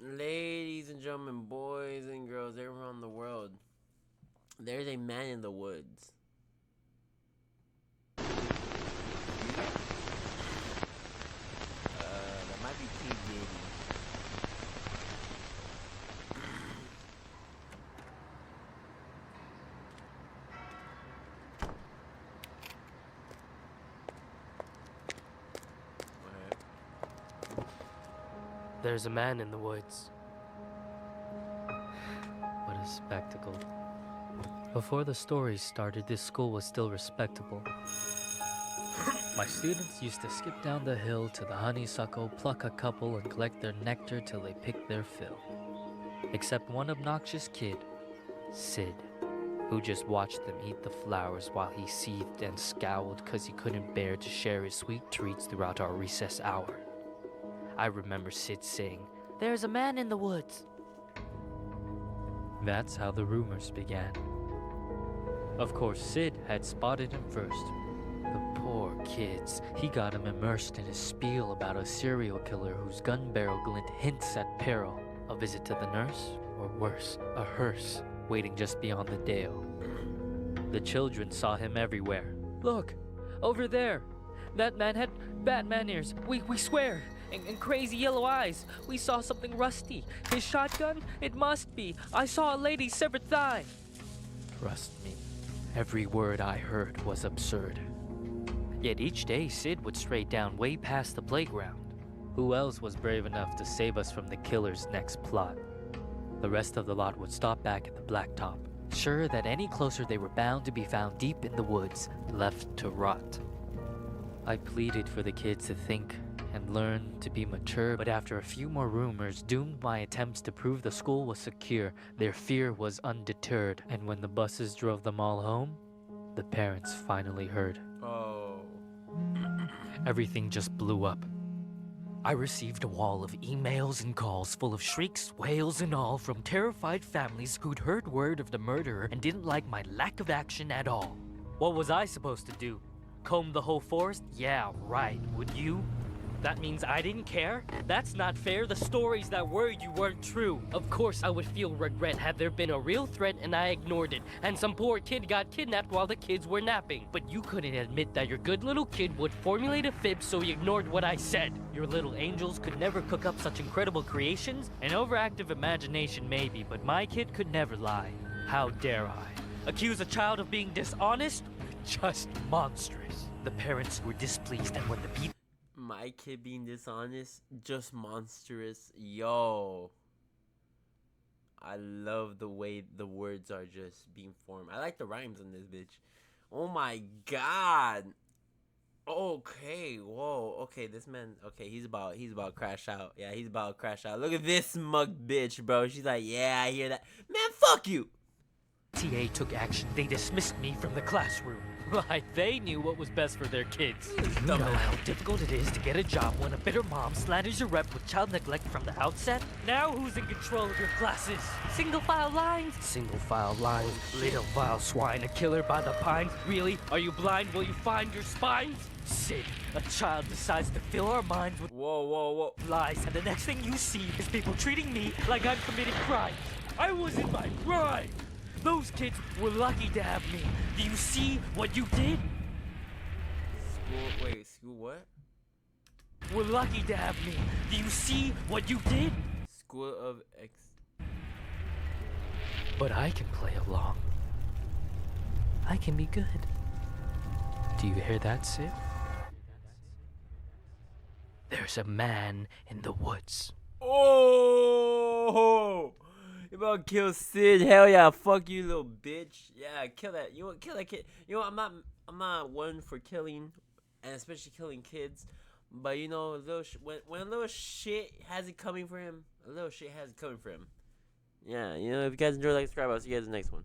Ladies and gentlemen, boys and girls everywhere around the world, there's a man in the woods. That might be P. Diddy. There's a man in the woods. What a spectacle. Before the story started, this school was still respectable. My students used to skip down the hill to the honeysuckle, pluck a couple, and collect their nectar till they picked their fill. Except one obnoxious kid, Sid, who just watched them eat the flowers while he seethed and scowled because he couldn't bear to share his sweet treats throughout our recess hour. I remember Sid saying, "There's a man in the woods." That's how the rumors began. Of course, Sid had spotted him first. The poor kids. He got him immersed in his spiel about a serial killer whose gun barrel glint hints at peril. A visit to the nurse, or worse, a hearse, waiting just beyond the dale. The children saw him everywhere. "Look, over there. That man had Batman ears. We swear. And crazy yellow eyes. We saw something rusty. His shotgun? It must be. I saw a lady's severed thigh." Trust me, every word I heard was absurd. Yet each day Sid would stray down way past the playground. Who else was brave enough to save us from the killer's next plot? The rest of the lot would stop back at the blacktop, sure that any closer they were bound to be found deep in the woods, left to rot. I pleaded for the kids to think and learn to be mature, but after a few more rumors doomed my attempts to prove the school was secure, their fear was undeterred, and when the buses drove them all home, the parents finally heard. Oh. Everything just blew up. I received a wall of emails and calls full of shrieks, wails, and all from terrified families who'd heard word of the murderer and didn't like my lack of action at all. What was I supposed to do? Comb the whole forest? Yeah, right. Would you? That means I didn't care? That's not fair. The stories that were you weren't true. Of course I would feel regret had there been a real threat and I ignored it, and some poor kid got kidnapped while the kids were napping. But you couldn't admit that your good little kid would formulate a fib, so you ignored what I said. Your little angels could never cook up such incredible creations. An overactive imagination maybe, but my kid could never lie. How dare I? Accuse a child of being dishonest? Just monstrous. The parents were displeased, and when the beat My kid being dishonest, just monstrous. Yo. I love the way the words are just being formed. I like the rhymes on this bitch. Oh my god. Okay, whoa. Okay, this man, okay, he's about to crash out. Yeah, he's about to crash out. Look at this smug bitch, bro. She's like, "Yeah, I hear that." Man, fuck you. TA took action, they dismissed me from the classroom. Like they knew what was best for their kids. You know how difficult it is to get a job when a bitter mom slanders your rep with child neglect from the outset? Now who's in control of your classes? Single file lines? Single file lines. Little vile swine, a killer by the pines. Really? Are you blind? Will you find your spines? Sid, a child decides to fill our minds with Whoa. lies, and the next thing you see is people treating me like I'm committing crimes. I was in my prime. Those kids were lucky to have me. Do you see what you did? School what? We're lucky to have me. Do you see what you did? School of X. But I can play along. I can be good. Do you hear that, Sid? There's a man in the woods. Oh! You about to kill Sid? Hell yeah! Fuck you, little bitch. Yeah, kill that. You want kill that kid? You know, I'm not one for killing, and especially killing kids. But you know, when a little shit has it coming for him, a little shit has it coming for him. Yeah, you know, if you guys enjoy, like, subscribe. I'll see you guys in the next one.